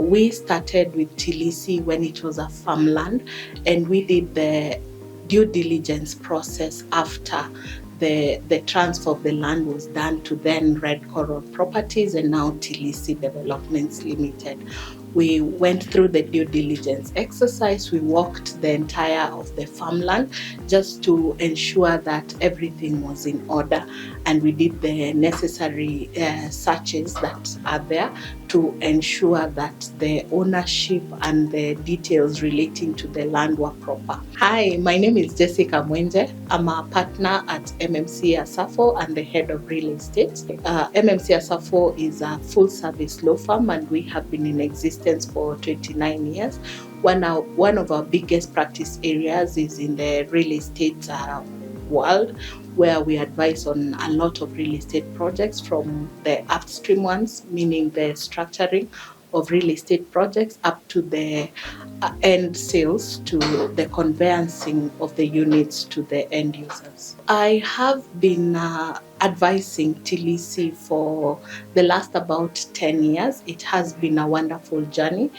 We started with Tilisi when it was a farmland, and we did the due diligence process after the transfer of the land was done to then Red Coral Properties and now Tilisi Developments Limited. We went through the due diligence exercise. We walked the entire of the farmland just to ensure that everything was in order, and we did the necessary searches that are there to ensure that the ownership and the details relating to the land were proper. Hi, my name is Jessica Mwenje. I'm a partner at MMC Asafo and the head of real estate. MMC Asafo is a full-service law firm, and we have been in existence for 29 years. One of our biggest practice areas is in the real estate world, where we advise on a lot of real estate projects, from the upstream ones, meaning the structuring of real estate projects, up to the end sales, to the conveyancing of the units to the end users. I have been advising Tilisi for the last about 10 years. It has been a wonderful journey.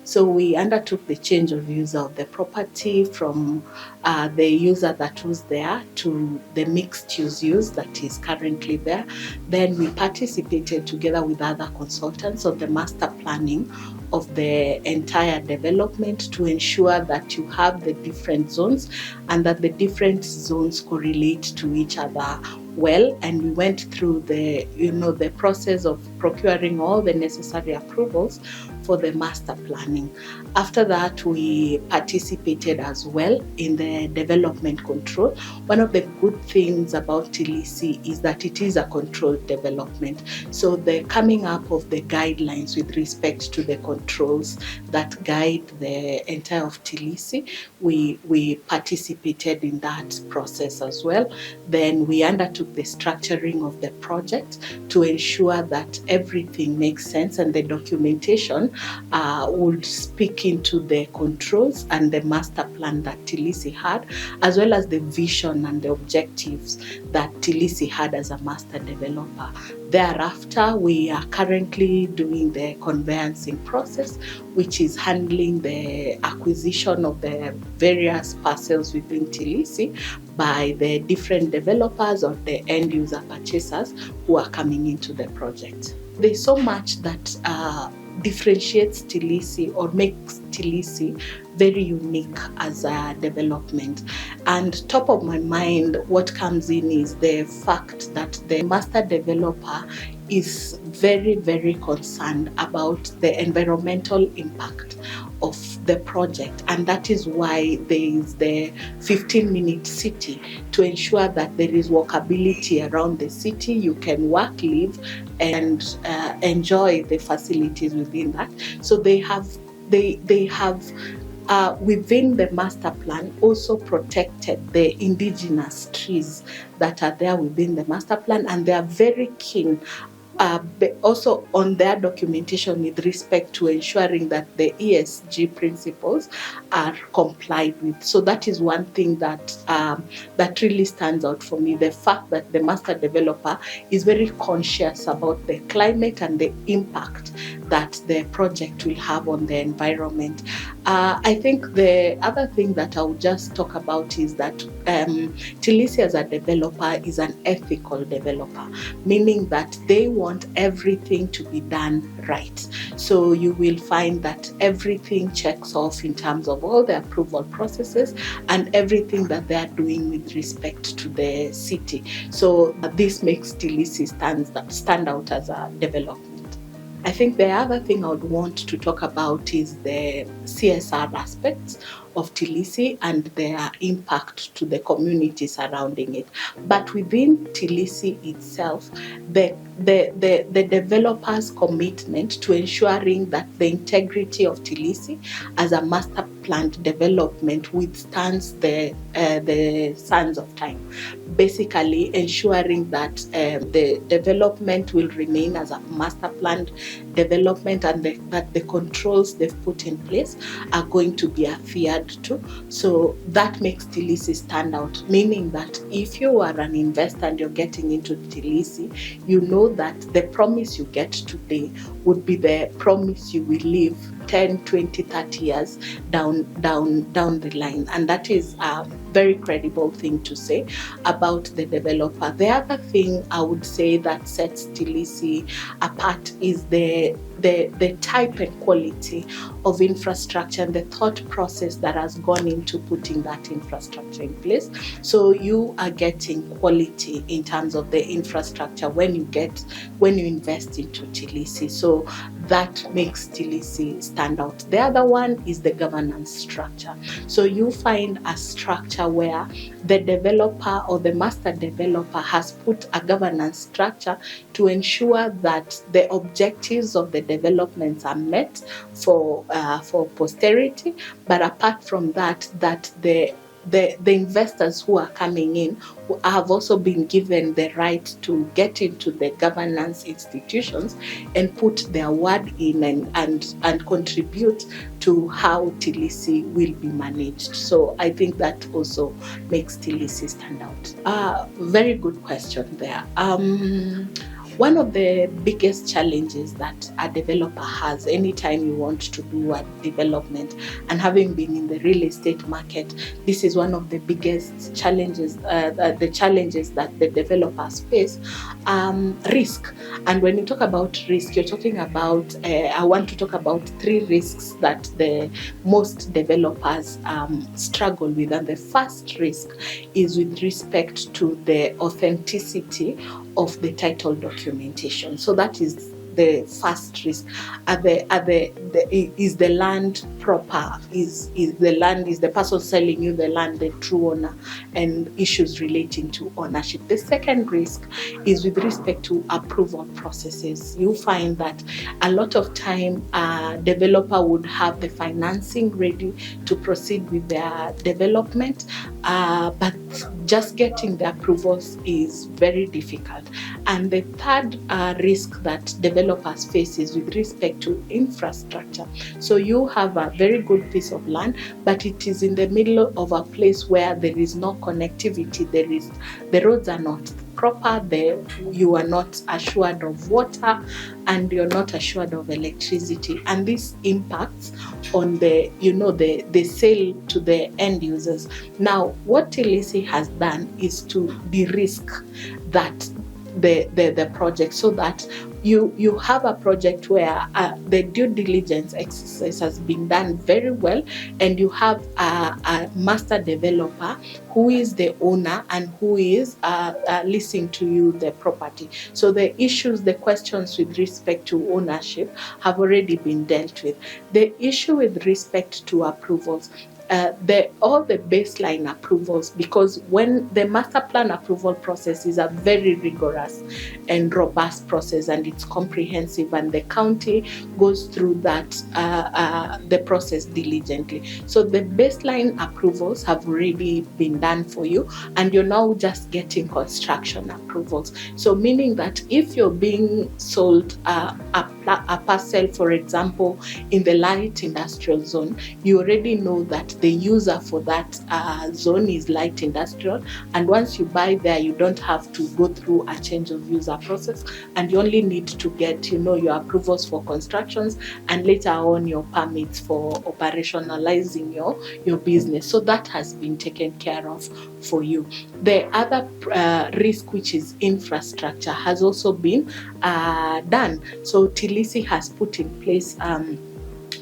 So we undertook the change of user of the property from the user that was there to the mixed use that is currently there. Then we participated together with other consultants on the master planning of the entire development to ensure that you have the different zones and that the different zones correlate to each other well. And we went through the process of procuring all the necessary approvals for the master planning. After that, we participated as well in the development control. One of the good things about Tilisi is that it is a controlled development. So the coming up of the guidelines with respect to the controls that guide the entire of Tilisi, we participated in that process as well. Then we undertook the structuring of the project to ensure that everything makes sense and the documentation would speak into the controls and the master plan that Tilisi had, as well as the vision and the objectives that Tilisi had as a master developer. Thereafter, we are currently doing the conveyancing process, which is handling the acquisition of the various parcels within Tilisi by the different developers or the end user purchasers who are coming into the project. There's so much that differentiates Tilisi or makes Tilisi very unique as a development. And top of my mind, what comes in is the fact that the master developer is very, very concerned about the environmental impact of the project, and that is why there is the 15-minute city to ensure that there is walkability around the city. You can work, live, and enjoy the facilities within that. So they have within the master plan also protected the indigenous trees that are there within the master plan, and they are very keen also on their documentation with respect to ensuring that the ESG principles are complied with. So that is one thing that that really stands out for me, the fact that the master developer is very conscious about the climate and the impact that the project will have on the environment. I think the other thing that I would just talk about is that Tilisi as a developer is an ethical developer, meaning that they want everything to be done right. So you will find that everything checks off in terms of all the approval processes and everything that they are doing with respect to the city. So this makes Tilisi stand out as a development. I think the other thing I would want to talk about is the CSR aspects of Tilisi and their impact to the community surrounding it. But within Tilisi itself, the developer's commitment to ensuring that the integrity of Tilisi as a master planned development withstands the sands of time. Basically ensuring that the development will remain as a master planned development, and that the controls they've put in place are going to be adhered adhered to. So that makes Tilisi stand out, meaning that if you are an investor and you're getting into Tilisi, you know that the promise you get today would be the promise you will live 10, 20, 30 years down the line. And that is a very credible thing to say about the developer. The other thing I would say that sets Tilisi apart is the type and quality of infrastructure and the thought process that has gone into putting that infrastructure in place. So you are getting quality in terms of the infrastructure when you invest into Tilisi. So that makes Tilisi stand out. The other one is the governance structure. So you find a structure where the developer or the master developer has put a governance structure to ensure that the objectives of the developments are met for posterity. But apart from that, the investors who are coming in have also been given the right to get into the governance institutions and put their word in and contribute to how Tilisi will be managed. So I think that also makes Tilisi stand out. Very good question there. One of the biggest challenges that a developer has anytime you want to do a development, and having been in the real estate market, this is one of the biggest challenges, the challenges that the developers face, risk. And when you talk about risk, you're talking about, I want to talk about 3 risks that the most developers struggle with. And the first risk is with respect to the authenticity of the title documentation. So that is the first risk. Is the land proper? Is the person selling you the land the true owner? And issues relating to ownership. The second risk is with respect to approval processes. You find that a lot of time a developer would have the financing ready to proceed with their development, but just getting the approvals is very difficult. And the third risk that developers face is with respect to infrastructure. So you have a very good piece of land, but it is in the middle of a place where there is no connectivity. The roads are not proper, you are not assured of water, and you're not assured of electricity. And this impacts on the sale to the end users. Now, what Tilisi has done is to de-risk that the project, so that you have a project where the due diligence exercise has been done very well, and you have a master developer who is the owner and who is leasing to you the property. So the issues, the questions with respect to ownership have already been dealt with. The issue with respect to approvals, all the baseline approvals, because when the master plan approval process is a very rigorous and robust process, and it's comprehensive, and the county goes through that the process diligently. So the baseline approvals have already been done for you, and you're now just getting construction approvals. So meaning that if you're being sold a parcel, for example, in the light industrial zone, you already know that the user for that zone is light industrial, and once you buy there, you don't have to go through a change of user process, and you only need to get your approvals for constructions, and later on your permits for operationalizing your business. So that has been taken care of for you. The other risk, which is infrastructure, has also been done. So Tilisi has put in place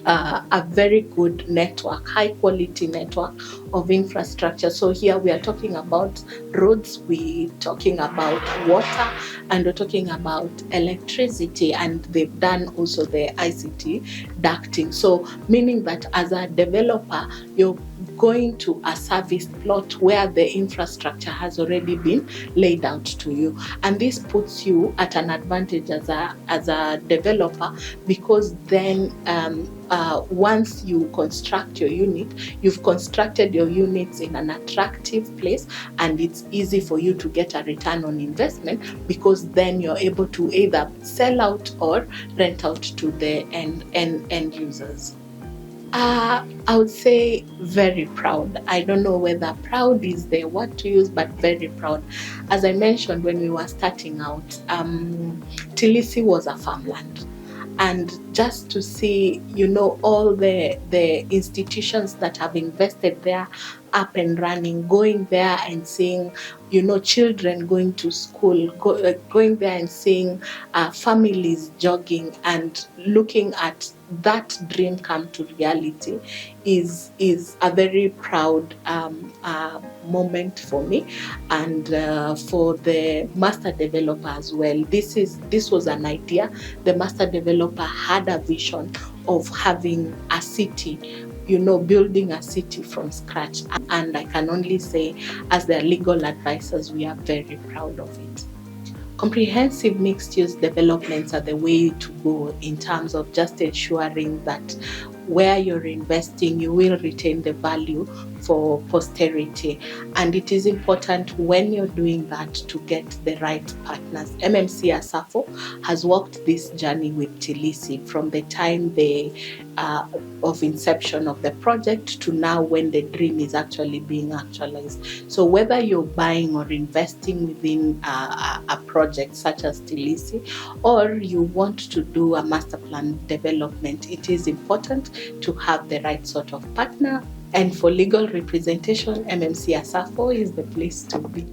a very good network, high quality network of infrastructure. So here we are talking about roads, we're talking about water, and we're talking about electricity, and they've done also the ICT ducting. So meaning that as a developer, you're going to a service plot where the infrastructure has already been laid out to you, and this puts you at an advantage as a developer, because then once you construct your unit, you've constructed your units in an attractive place, and it's easy for you to get a return on investment, because then you're able to either sell out or rent out to the end users. I would say very proud. I don't know whether proud is the word to use, but very proud. As I mentioned when we were starting out, Tilisi was a farmland. And just to see, all the institutions that have invested there up and running, going there and seeing, children going to school, going there and seeing families jogging and looking at that dream come to reality is a very proud moment for me, and for the master developer as well. This was an idea. The master developer had a vision of having a city, building a city from scratch. And I can only say, as their legal advisors, we are very proud of it. Comprehensive mixed-use developments are the way to go in terms of just ensuring that where you're investing, you will retain the value for posterity. And it is important when you're doing that to get the right partners. MMC Asafo has walked this journey with Tilisi from the time of inception of the project to now when the dream is actually being actualized. So whether you're buying or investing within a project such as Tilisi, or you want to do a master plan development, it is important to have the right sort of partner. And for legal representation, MMC Asafo is the place to be.